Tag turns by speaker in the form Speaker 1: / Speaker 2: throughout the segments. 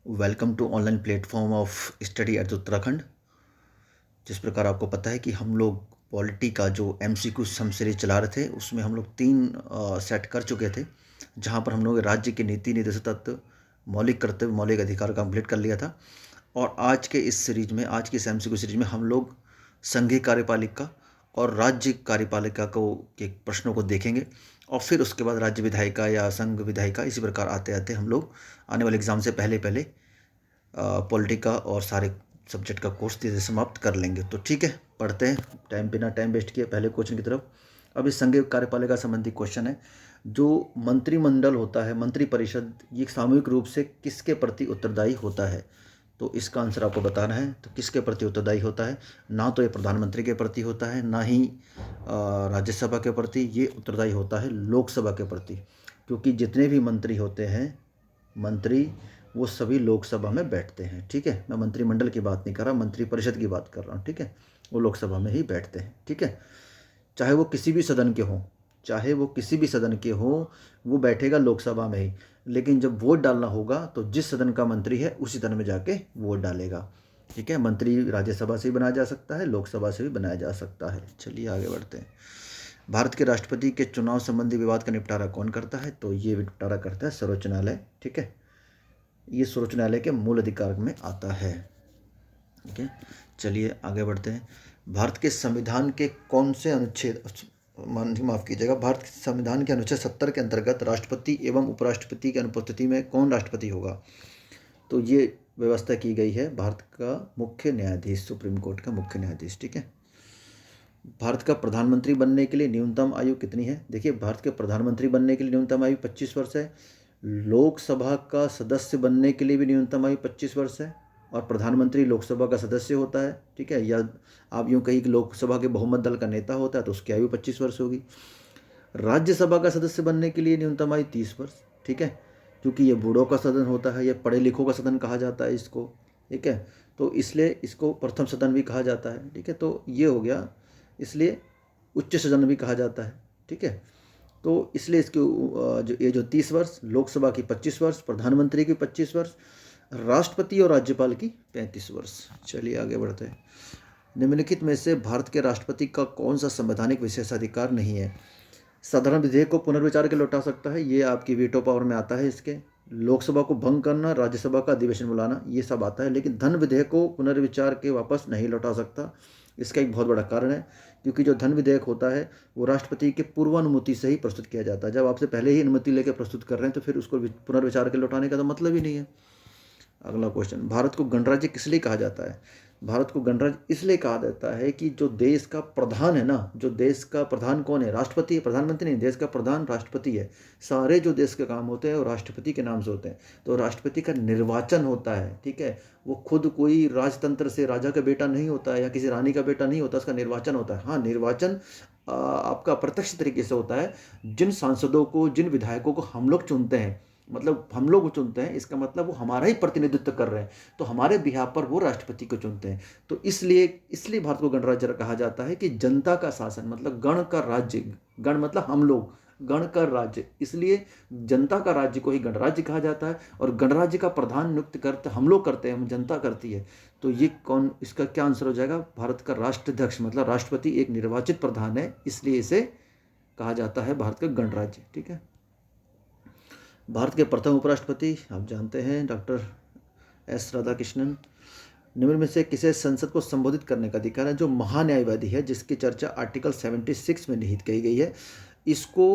Speaker 1: Welcome to online platform of study at Uttarakhand. जिस प्रकार आपको पता है कि हम लोग पॉलिटी का जो एमसीक्यू हम सीरीज चला रहे थे, उसमें हम लोग 3 सेट कर चुके थे, जहां पर हम लोग राज्य के नीति निर्देश तत्व, मौलिक कर्तव्य, मौलिक अधिकार कंप्लीट कर लिया था। और आज के इस सीरीज में, आज की इस एमसीक्यू सीरीज में हम लोग संघीय कार्यपालिका और राज्य कार्यपालिका को के प्रश्नों को देखेंगे, और फिर उसके बाद राज्य विधायिका या संघ विधायिका, इसी प्रकार आते आते हम लोग आने वाले एग्ज़ाम से पहले पहले पॉलिटिका और सारे सब्जेक्ट का कोर्स धीरे समाप्त कर लेंगे। तो ठीक है, पढ़ते हैं, टाइम बिना टाइम वेस्ट किए पहले क्वेश्चन की तरफ। अब इस संघीय कार्यपालिका संबंधी क्वेश्चन है। जो मंत्रिमंडल होता है, मंत्रिपरिषद, ये सामूहिक रूप से किसके प्रति उत्तरदायी होता है? तो इसका आंसर आपको बताना है। तो किसके प्रति उत्तरदायी होता है? ना तो ये प्रधानमंत्री के प्रति होता है, ना ही राज्यसभा के प्रति। ये उत्तरदायी होता है लोकसभा के प्रति, क्योंकि जितने भी मंत्री होते हैं, मंत्री, वो सभी लोकसभा में बैठते हैं। ठीक है, मैं मंत्रिमंडल की बात नहीं कर रहा, मंत्रिपरिषद की बात कर रहा हूँ। ठीक है, वो लोकसभा में ही बैठते हैं। ठीक है, चाहे वो किसी भी सदन के हों, चाहे वो किसी भी सदन के हों, वो बैठेगा लोकसभा में ही। लेकिन जब वोट डालना होगा तो जिस सदन का मंत्री है उसी सदन में जाके वोट डालेगा। ठीक है, मंत्री राज्यसभा से भी बनाया जा सकता है, लोकसभा से भी बनाया जा सकता है। चलिए आगे बढ़ते हैं। भारत के राष्ट्रपति के चुनाव संबंधी विवाद का निपटारा कौन करता है? तो ये निपटारा करता है सर्वोच्च न्यायालय। ठीक है, ये सर्वोच्च न्यायालय के मूल अधिकार में आता है। ठीक है, चलिए आगे बढ़ते हैं। भारत के संविधान के कौन से अनुच्छेद, माफ़ कीजिएगा, भारत के संविधान के अनुच्छेद 70 के अंतर्गत राष्ट्रपति एवं उपराष्ट्रपति की अनुपस्थिति में कौन राष्ट्रपति होगा? तो ये व्यवस्था की गई है भारत का मुख्य न्यायाधीश, सुप्रीम कोर्ट का मुख्य न्यायाधीश। ठीक है, भारत का प्रधानमंत्री बनने के लिए न्यूनतम आयु कितनी है? देखिए, भारत के प्रधानमंत्री बनने के लिए न्यूनतम आयु 25 वर्ष है। लोकसभा का सदस्य बनने के लिए भी न्यूनतम आयु 25 वर्ष है, और प्रधानमंत्री लोकसभा का सदस्य होता है। ठीक है, या आप यूँ कहिए कि लोकसभा के बहुमत दल का नेता होता है, तो उसकी आयु 25 वर्ष होगी। राज्यसभा का सदस्य बनने के लिए न्यूनतम आयु 30 वर्ष। ठीक है, क्योंकि ये बूढ़ों का सदन होता है, ये पढ़े लिखों का सदन कहा जाता है इसको। ठीक है, तो इसलिए इसको प्रथम सदन भी कहा जाता है। ठीक है, तो ये हो गया, इसलिए उच्च सदन भी कहा जाता है। ठीक है, तो इसलिए इसके जो 30 वर्ष, लोकसभा की 25 वर्ष, प्रधानमंत्री की 25 वर्ष, राष्ट्रपति और राज्यपाल की 35 वर्ष। चलिए आगे बढ़ते हैं। निम्नलिखित में से भारत के राष्ट्रपति का कौन सा संवैधानिक विशेषाधिकार नहीं है? साधारण विधेयक को पुनर्विचार के लौटा सकता है, ये आपकी वीटो पावर में आता है इसके। लोकसभा को भंग करना, राज्यसभा का अधिवेशन बुलाना, ये सब आता है। लेकिन धन विधेयक को पुनर्विचार के वापस नहीं लौटा सकता। इसका एक बहुत बड़ा कारण है, क्योंकि जो धन विधेयक होता है वो राष्ट्रपति के पूर्वानुमति से ही प्रस्तुत किया जाता है। जब आपसे पहले ही अनुमति लेकर प्रस्तुत कर रहे हैं तो फिर उसको पुनर्विचार के लौटाने का तो मतलब ही नहीं है। अगला क्वेश्चन, भारत को गणराज्य किस लिए कहा जाता है? भारत को गणराज्य इसलिए कहा जाता है कि जो देश का प्रधान है ना, जो देश का प्रधान कौन है? राष्ट्रपति है, प्रधानमंत्री नहीं। देश का प्रधान राष्ट्रपति है। सारे जो देश के काम होते हैं वो राष्ट्रपति के नाम से होते हैं। तो राष्ट्रपति का निर्वाचन होता है। ठीक है, वो खुद कोई राजतंत्र से राजा का बेटा नहीं होता है या किसी रानी का बेटा नहीं होता, उसका निर्वाचन होता है। हाँ, निर्वाचन आपका प्रत्यक्ष तरीके से होता है। जिन सांसदों को, जिन विधायकों को हम लोग चुनते हैं, मतलब हम लोग चुनते हैं, इसका मतलब वो हमारा ही प्रतिनिधित्व कर रहे हैं, तो हमारे बिहाफ पर वो राष्ट्रपति को चुनते हैं। तो इसलिए भारत को गणराज्य कहा जाता है कि जनता का शासन, मतलब गण का राज्य, गण मतलब हम लोग, गण का राज्य, इसलिए जनता का राज्य को ही गणराज्य कहा जाता है। और गणराज्य का प्रधान नियुक्त करते हम लोग करते हैं, हम जनता करती है। तो ये कौन, इसका क्या आंसर हो जाएगा? भारत का राष्ट्राध्यक्ष मतलब राष्ट्रपति एक निर्वाचित प्रधान है, इसलिए इसे कहा जाता है भारत का गणराज्य। ठीक है, भारत के प्रथम उपराष्ट्रपति आप जानते हैं, डॉक्टर एस राधाकृष्णन। निम्न में से किसे संसद को संबोधित करने का अधिकार है? जो महान्यायवादी है, जिसकी चर्चा आर्टिकल 76 में निहित कही गई है, इसको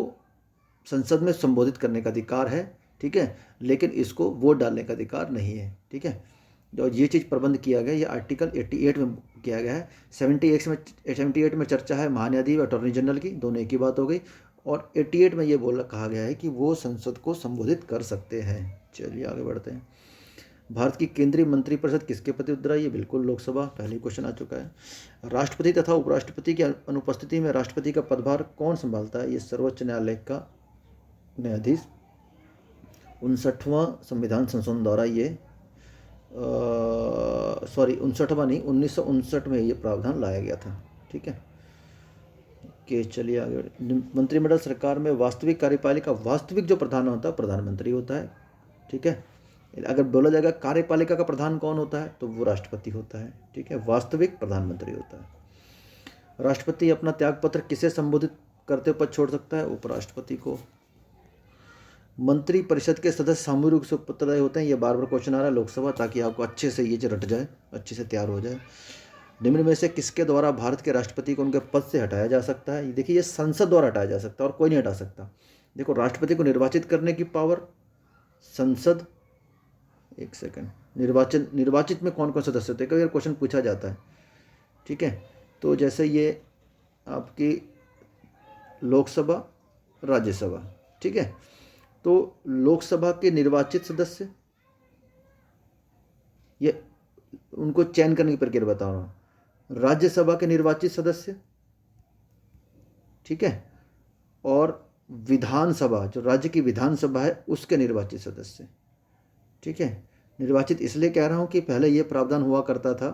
Speaker 1: संसद में संबोधित करने का अधिकार है। ठीक है, लेकिन इसको वोट डालने का अधिकार नहीं है। ठीक है, और ये चीज़ प्रबंध किया गया, ये आर्टिकल 88 में किया गया है। 78 में चर्चा है महान्यायाधीश और अटॉर्नी जनरल की, दोनों एक ही बात हो गई। और 88 में ये कहा गया है कि वो संसद को संबोधित कर सकते हैं। चलिए आगे बढ़ते हैं। भारत की केंद्रीय मंत्रिपरिषद किसके प्रति उत्तरदायी है? बिल्कुल लोकसभा, पहले ही क्वेश्चन आ चुका है। राष्ट्रपति तथा उपराष्ट्रपति की अनुपस्थिति में राष्ट्रपति का पदभार कौन संभालता है? ये सर्वोच्च न्यायालय का न्यायाधीश। 59वां संविधान संशोधन द्वारा ये 59वां नहीं, 1959 में ये प्रावधान लाया गया था। ठीक है, कि चलिए आगे। मंत्रिमंडल सरकार में वास्तविक कार्यपालिका, वास्तविक जो प्रधान होता है प्रधानमंत्री होता है। ठीक है, अगर बोला जाएगा कार्यपालिका का प्रधान कौन होता है तो वो राष्ट्रपति होता है, ठीक है, वास्तविक प्रधानमंत्री होता है। राष्ट्रपति अपना त्यागपत्र किसे संबोधित करते पद छोड़ सकता है? उपराष्ट्रपति को। मंत्री परिषद के सदस्य सामूहिक रूप से उत्तरदायी होते हैं, ये बार बार क्वेश्चन आ रहा है लोकसभा, ताकि आपको अच्छे से ये जो रट जाए, अच्छे से तैयार हो जाए। निम्न में से किसके द्वारा भारत के राष्ट्रपति को उनके पद से हटाया जा सकता है? देखिए, ये संसद द्वारा हटाया जा सकता है और कोई नहीं हटा सकता। देखो, राष्ट्रपति को निर्वाचित करने की पावर संसद, एक सेकंड, निर्वाचित में कौन कौन सदस्य होते हैं, कई बार क्वेश्चन पूछा जाता है, ठीक है। तो जैसे ये आपकी लोकसभा, राज्यसभा, ठीक है। तो लोकसभा के निर्वाचित सदस्य, ये उनको चयन करने की प्रक्रिया बता रहा हूँ। राज्यसभा के निर्वाचित सदस्य, ठीक है, और विधानसभा, जो राज्य की विधानसभा है उसके निर्वाचित सदस्य, ठीक है। निर्वाचित इसलिए कह रहा हूँ कि पहले ये प्रावधान हुआ करता था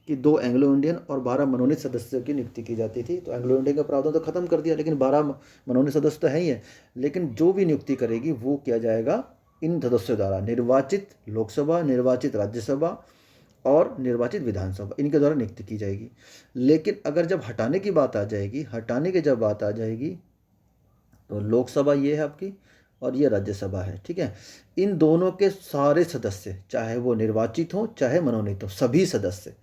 Speaker 1: कि 2 एंग्लो इंडियन और 12 मनोनीत सदस्यों की नियुक्ति की जाती थी। तो एंग्लो इंडियन का प्रावधान तो खत्म कर दिया, लेकिन 12 मनोनीत सदस्य तो है ही है। लेकिन जो भी नियुक्ति करेगी वो किया जाएगा इन सदस्यों द्वारा, निर्वाचित लोकसभा, निर्वाचित राज्यसभा और निर्वाचित विधानसभा, इनके द्वारा नियुक्ति की जाएगी। लेकिन अगर जब हटाने की बात आ जाएगी, हटाने की जब बात आ जाएगी, तो लोकसभा ये है आपकी और ये राज्यसभा है, ठीक है। इन दोनों के सारे सदस्य, चाहे वो निर्वाचित हो चाहे मनोनीत हो, सभी सदस्य,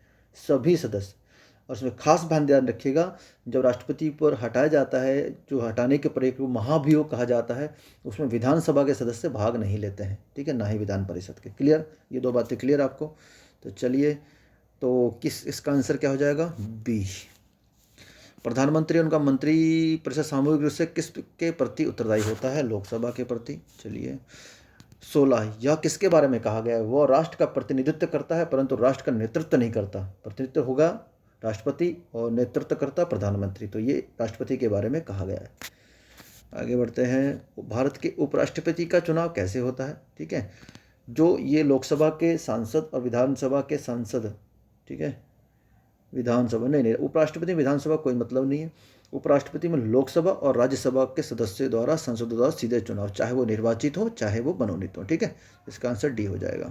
Speaker 1: और उसमें खास ध्यान रखिएगा, जब राष्ट्रपति पर हटाया जाता है, जो हटाने के प्रक्रिया को महाभियोग कहा जाता है, उसमें विधानसभा के सदस्य भाग नहीं लेते हैं, ठीक है, ना ही विधान परिषद के। क्लियर? ये 2 बातें क्लियर आपको? तो चलिए, तो इसका आंसर क्या हो जाएगा? बी। प्रधानमंत्री उनका मंत्री परिषद सामूहिक रूप से किसके प्रति उत्तरदायी होता है? लोकसभा के प्रति। चलिए, 16, यह किसके बारे में कहा गया है? वह राष्ट्र का प्रतिनिधित्व करता है परंतु राष्ट्र का नेतृत्व नहीं करता। प्रतिनिधित्व होगा राष्ट्रपति और नेतृत्व करता प्रधानमंत्री। तो ये राष्ट्रपति के बारे में कहा गया है। आगे बढ़ते हैं। भारत के उपराष्ट्रपति का चुनाव कैसे होता है? ठीक है, जो ये लोकसभा के सांसद और विधानसभा के सांसद, ठीक है, विधानसभा नहीं, उपराष्ट्रपति विधानसभा कोई मतलब नहीं है। उपराष्ट्रपति में लोकसभा और राज्यसभा के सदस्यों द्वारा, संसद द्वारा सीधे चुनाव, चाहे वो निर्वाचित हो चाहे वो मनोनीत हो, ठीक है। इसका आंसर डी हो जाएगा।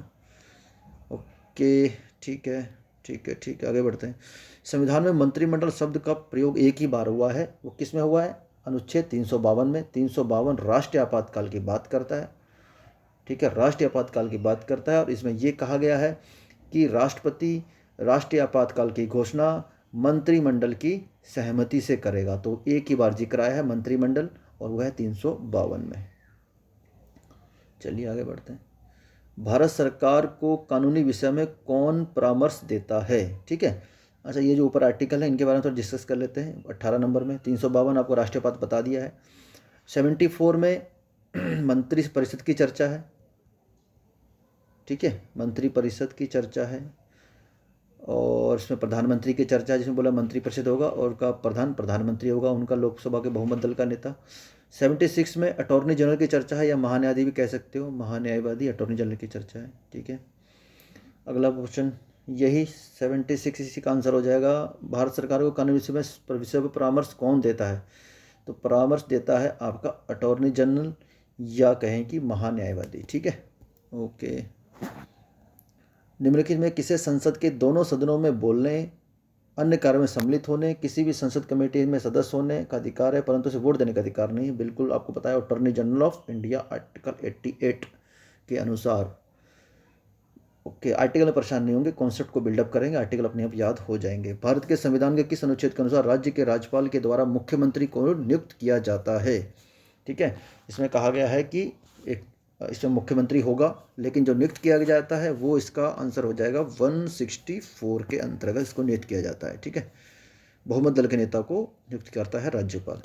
Speaker 1: ओके, ठीक है, ठीक है, ठीक है, आगे बढ़ते हैं। संविधान में मंत्रिमंडल शब्द का प्रयोग एक ही बार हुआ है, वो किस में हुआ है? अनुच्छेद 352 में। 352 राष्ट्रीय आपातकाल की बात करता है, ठीक है, राष्ट्रीय आपातकाल की बात करता है। और इसमें यह कहा गया है कि राष्ट्रपति राष्ट्रीय आपातकाल की घोषणा मंत्रिमंडल की सहमति से करेगा। तो एक ही बार जिक्र आया है मंत्रिमंडल, और वह है 352 में। चलिए आगे बढ़ते हैं। भारत सरकार को कानूनी विषय में कौन परामर्श देता है? ठीक है, अच्छा, ये जो ऊपर आर्टिकल है इनके बारे में थोड़ा डिस्कस कर लेते हैं। 18 नंबर में 352 आपको राष्ट्रीय आपात बता दिया है। 74 में मंत्री परिषद की चर्चा है, ठीक है, मंत्री परिषद की चर्चा है। और इसमें प्रधानमंत्री की चर्चा है, जिसमें बोला मंत्री परिषद होगा और उनका प्रधान प्रधानमंत्री होगा, उनका लोकसभा के बहुमत दल का नेता। 76 में अटॉर्नी जनरल की चर्चा है, या महान्यायाधीश भी कह सकते हो, महान्यायवादी अटॉर्नी जनरल की चर्चा है, ठीक है। अगला क्वेश्चन यही 76 इसी का आंसर हो जाएगा। भारत सरकार को कानूनी विषय में परामर्श कौन देता है? तो परामर्श देता है आपका अटॉर्नी जनरल, या कहें कि महान्यायवादी, ठीक है। ओके, निम्नलिखित में किसे संसद के दोनों सदनों में बोलने, अन्य कार्यों में सम्मिलित होने, किसी भी संसद कमेटी में सदस्य होने का अधिकार है, परंतु उसे वोट देने का अधिकार नहीं है? बिल्कुल आपको पता है, attorney general of India article 88 के अनुसार। ओके, आर्टिकल में परेशान नहीं होंगे, कॉन्सेप्ट को बिल्डअप करेंगे, आर्टिकल अपने आप याद हो जाएंगे। भारत के संविधान के किस अनुच्छेद के अनुसार राज्य के राज्यपाल के द्वारा मुख्यमंत्री को नियुक्त किया जाता है? ठीक है, इसमें कहा गया है कि इसमें मुख्यमंत्री होगा, लेकिन जो नियुक्त किया जाता है वो इसका आंसर हो जाएगा 164 के अंतर्गत इसको नियुक्त किया जाता है, ठीक है। बहुमत दल के नेता को नियुक्त करता है राज्यपाल।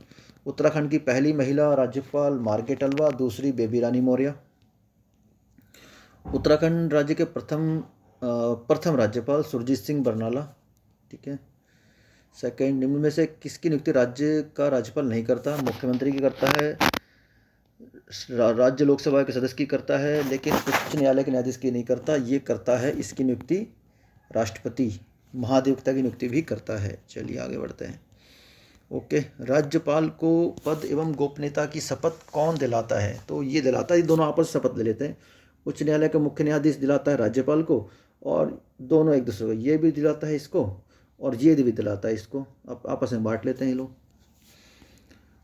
Speaker 1: उत्तराखंड की पहली महिला राज्यपाल मार्गरेट अल्वा, दूसरी बेबी रानी मौर्य। उत्तराखंड राज्य के प्रथम राज्यपाल सुरजीत सिंह बरनाला, ठीक है। सेकंड, निम्न में से किसकी नियुक्ति राज्य का राज्यपाल नहीं करता? मुख्यमंत्री की करता है, राज्य लोकसभा के सदस्य की करता है, लेकिन उच्च न्यायालय के न्यायाधीश की नहीं करता। ये करता है, इसकी नियुक्ति राष्ट्रपति महाधिवक्ता की नियुक्ति भी करता है। चलिए आगे बढ़ते हैं। ओके, राज्यपाल को पद एवं गोपनीयता की शपथ कौन दिलाता है? तो ये दिलाता है, ये दोनों आपस में शपथ ले लेते हैं। उच्च न्यायालय का मुख्य न्यायाधीश दिलाता है राज्यपाल को, और दोनों एक दूसरे को, ये भी दिलाता है इसको और ये भी दिलाता है इसको, अब आपस में बांट लेते हैं ये लोग।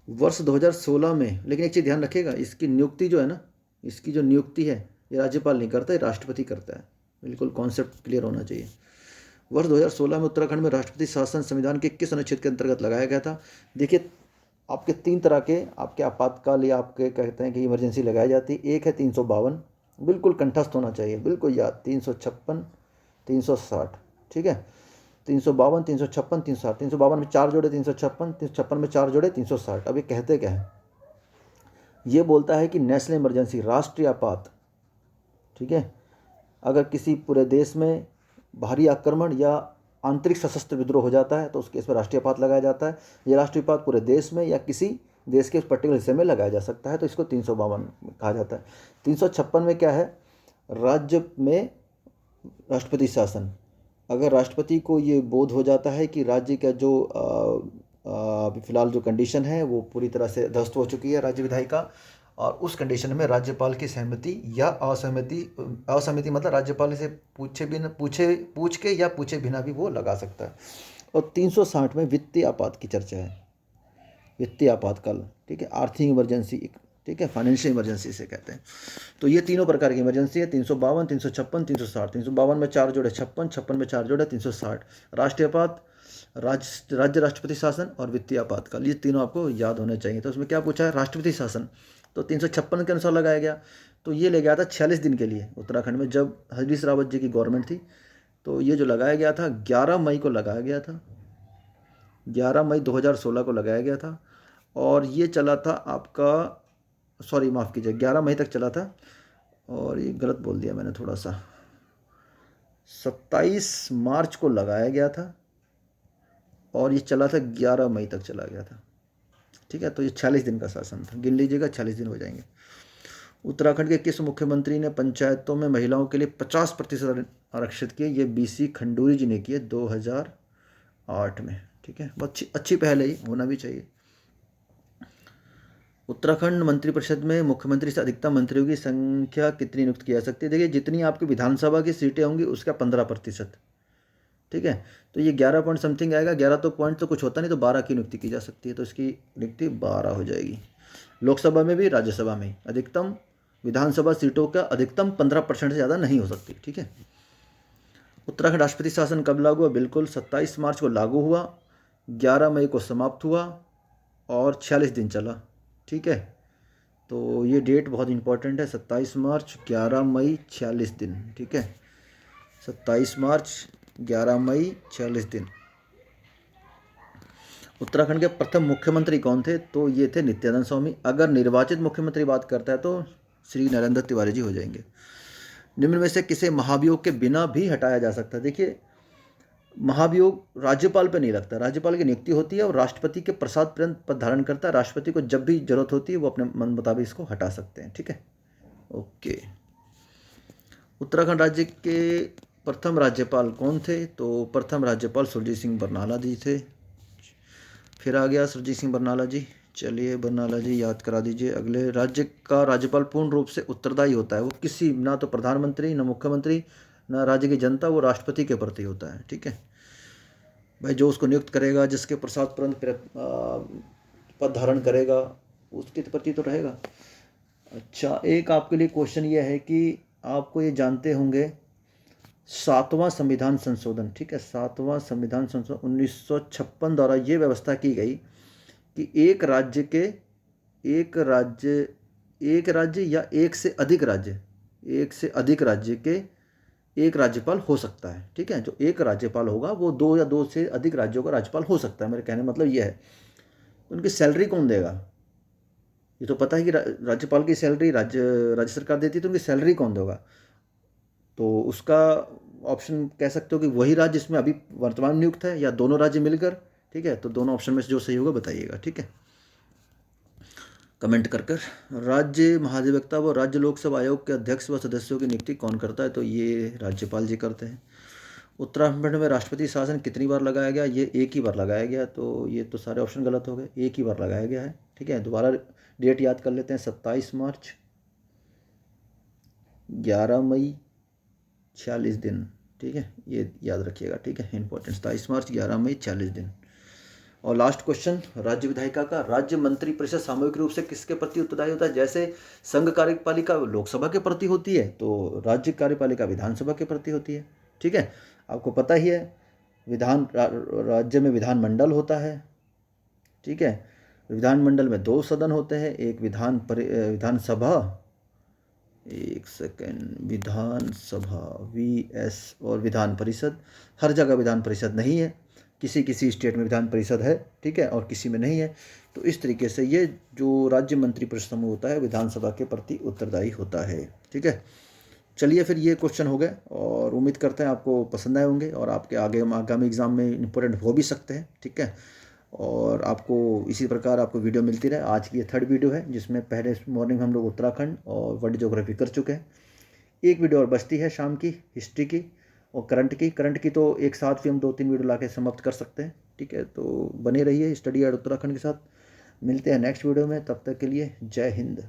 Speaker 1: वर्ष 2016 में, लेकिन एक चीज़ ध्यान रखिएगा, इसकी नियुक्ति जो है ना, इसकी जो नियुक्ति है ये राज्यपाल नहीं करता, ये राष्ट्रपति करता है। बिल्कुल कॉन्सेप्ट क्लियर होना चाहिए। वर्ष 2016 में उत्तराखंड में राष्ट्रपति शासन संविधान के किस अनुच्छेद के अंतर्गत लगाया गया था? देखिए, आपके 3 तरह के आपके आपातकाल या आपके कहते हैं कि इमरजेंसी लगाई जाती है। एक है 352, बिल्कुल कंठस्थ होना चाहिए, बिल्कुल याद, 356, 360, ठीक है। 352, 356, 360, 352 में 4 जोड़े 356, 356 में 4 जोड़े 360। अब ये कहते क्या है? ये बोलता है कि नेशनल इमरजेंसी, राष्ट्रीय आपात, ठीक है, अगर किसी पूरे देश में बाहरी आक्रमण या आंतरिक सशस्त्र विद्रोह हो जाता है तो उस केस में राष्ट्रीय आपात लगाया जाता है। ये राष्ट्रीय आपात पूरे देश में या किसी देश के पर्टिकुलर हिस्से में लगाया जा सकता है, तो इसको 352 कहा जाता है। 356 में क्या है? राज्य में राष्ट्रपति शासन, अगर राष्ट्रपति को ये बोध हो जाता है कि राज्य का जो अभी फिलहाल जो कंडीशन है वो पूरी तरह से ध्वस्त हो चुकी है राज्य विधायिका, और उस कंडीशन में राज्यपाल की सहमति या असहमति मतलब राज्यपाल से पूछ के या पूछे बिना भी वो लगा सकता है। और 360 में वित्तीय आपात की चर्चा है, वित्तीय आपातकाल, ठीक है, आर्थिक इमरजेंसी, ठीक है, फाइनेंशियल इमरजेंसी से कहते हैं। तो ये तीनों प्रकार की इमरजेंसी है, 352, 356, 360। 352 में 4 जोड़े 56, 56 में 4 जोड़े 360। राष्ट्रीय आपात, राज्य राष्ट्रपति शासन और वित्तीय आपातकाल, ये तीनों आपको याद होने चाहिए। तो उसमें क्या पूछा है? राष्ट्रपति शासन, तो 356 के अनुसार लगाया गया, तो ये ले गया था 46 दिन के लिए उत्तराखंड में, जब हरीश रावत जी की गवर्नमेंट थी। तो ये जो लगाया गया था 11 मई को लगाया गया था, 11 मई 2016 को लगाया गया था, और ये चला था आपका, सॉरी माफ़ कीजिए, 11 मई तक चला था, और ये गलत बोल दिया मैंने थोड़ा सा, 27 मार्च को लगाया गया था और ये चला था 11 मई तक चला गया था, ठीक है। तो ये 46 दिन का शासन था, गिन लीजिएगा, 46 दिन हो जाएंगे। उत्तराखंड के किस मुख्यमंत्री ने पंचायतों में महिलाओं के लिए 50% आरक्षित किए? ये BC खंडूरी जी ने किए 2008 में, ठीक है। बहुत अच्छी पहल है, ये होना भी चाहिए। उत्तराखंड मंत्रिपरिषद में मुख्यमंत्री से अधिकतम मंत्रियों की संख्या कितनी नियुक्त की जा सकती है? देखिए, जितनी आपकी विधानसभा की सीटें होंगी उसका 15%, ठीक है। तो ये 11 पॉइंट समथिंग आएगा, 11 तो पॉइंट तो कुछ होता नहीं, तो 12 की नियुक्ति की जा सकती है, तो इसकी नियुक्ति 12 हो जाएगी। लोकसभा में भी राज्यसभा में अधिकतम विधानसभा सीटों का अधिकतम 15% से ज़्यादा नहीं हो सकती, ठीक है। उत्तराखंड राष्ट्रपति शासन कब लागू हुआ? बिल्कुल 27 मार्च को लागू हुआ, 11 मई को समाप्त हुआ और 46 दिन चला, ठीक है। तो ये डेट बहुत इंपॉर्टेंट है, 27 मार्च, 11 मई, 46 दिन, ठीक है। 27 मार्च, 11 मई, 46 दिन। उत्तराखंड के प्रथम मुख्यमंत्री कौन थे? तो ये थे नित्यानंद स्वामी। अगर निर्वाचित मुख्यमंत्री बात करता है तो श्री नरेंद्र तिवारी जी हो जाएंगे। निम्न में से किसे महाभियोग के बिना भी हटाया जा सकता है? देखिए, महाभियोग राज्यपाल पे नहीं लगता, राज्यपाल की नियुक्ति होती है और राष्ट्रपति के प्रसाद पर्यंत पद धारण करता है। राष्ट्रपति को जब भी जरूरत होती है वो अपने मन मुताबिक इसको हटा सकते हैं, ठीक है। ओके। उत्तराखंड राज्य के प्रथम राज्यपाल कौन थे? तो प्रथम राज्यपाल सुरजीत सिंह बरनाला जी थे। फिर आ गया सुरजीत सिंह बरनाला जी, चलिए बरनाला जी याद करा दीजिए। अगले, राज्य का राज्यपाल पूर्ण रूप से उत्तरदायी होता है, वो किसी, ना तो प्रधानमंत्री, ना मुख्यमंत्री, ना राज्य की जनता, वो राष्ट्रपति के प्रति होता है, ठीक है भाई। जो उसको नियुक्त करेगा, जिसके प्रसाद तुरंत पद धारण करेगा, उसके प्रति तो रहेगा। अच्छा, एक आपके लिए क्वेश्चन ये है कि आपको ये जानते होंगे 7वां संविधान संशोधन, ठीक है, 7वां संविधान संशोधन 1956 द्वारा ये व्यवस्था की गई कि एक राज्य या एक से अधिक राज्य के एक राज्यपाल हो सकता है, ठीक है। जो एक राज्यपाल होगा वो 2 या 2 से अधिक राज्यों का राज्यपाल हो सकता है। मेरे कहने का मतलब ये है, उनकी सैलरी कौन देगा? ये तो पता है कि राज्यपाल की सैलरी राज्य सरकार देती है, तो उनकी सैलरी कौन देगा? तो उसका ऑप्शन कह सकते हो कि वही राज्य जिसमें अभी वर्तमान नियुक्त है, या दोनों राज्य मिलकर, ठीक है। तो दोनों ऑप्शन में से जो सही होगा बताइएगा, ठीक है, कमेंट कर। राज्य महाधिवक्ता व राज्य लोकसेवा आयोग के अध्यक्ष व सदस्यों की नियुक्ति कौन करता है? तो ये राज्यपाल जी करते हैं। उत्तराखंड में राष्ट्रपति शासन कितनी बार लगाया गया? ये एक ही बार लगाया गया, तो ये तो सारे ऑप्शन गलत हो गए, एक ही बार लगाया गया है, ठीक है। दोबारा डेट याद कर लेते हैं, 27 मार्च, 11 मई 46 दिन, ठीक है, ये याद रखिएगा, ठीक है, इंपॉर्टेंट। 27 मार्च 11 मई 46 दिन। और लास्ट क्वेश्चन राज्य विधायिका का, राज्य मंत्री परिषद सामूहिक रूप से किसके प्रति उत्तरदायी होता है? जैसे संघ कार्यपालिका लोकसभा के प्रति होती है, तो राज्य कार्यपालिका विधानसभा के प्रति होती है, ठीक है। आपको पता ही है राज्य में विधानमंडल होता है, ठीक है। विधानमंडल में 2 सदन होते हैं, एक विधानसभा, एक सेकेंड, विधानसभा VS और विधान परिषद। हर जगह विधान परिषद नहीं है, किसी किसी स्टेट में विधान परिषद है, ठीक है, और किसी में नहीं है। तो इस तरीके से ये जो राज्य मंत्री परिषद समूह होता है विधानसभा के प्रति उत्तरदायी होता है, ठीक है। चलिए फिर ये क्वेश्चन हो गए और उम्मीद करते हैं आपको पसंद आए होंगे और आपके आगामी एग्जाम में इंपॉर्टेंट हो भी सकते हैं, ठीक है। और आपको इसी प्रकार आपको वीडियो मिलती रहे। आज की ये 3rd वीडियो है जिसमें पहले मॉर्निंग हम लोग उत्तराखंड और वर्ल्ड ज्योग्राफी कर चुके हैं। एक वीडियो और बचती है शाम की, हिस्ट्री की और करंट की तो एक साथ भी हम 2-3 वीडियो लाके समाप्त कर सकते हैं, ठीक है। तो बने रहिए स्टडी एट उत्तराखंड के साथ। मिलते हैं नेक्स्ट वीडियो में, तब तक के लिए जय हिंद।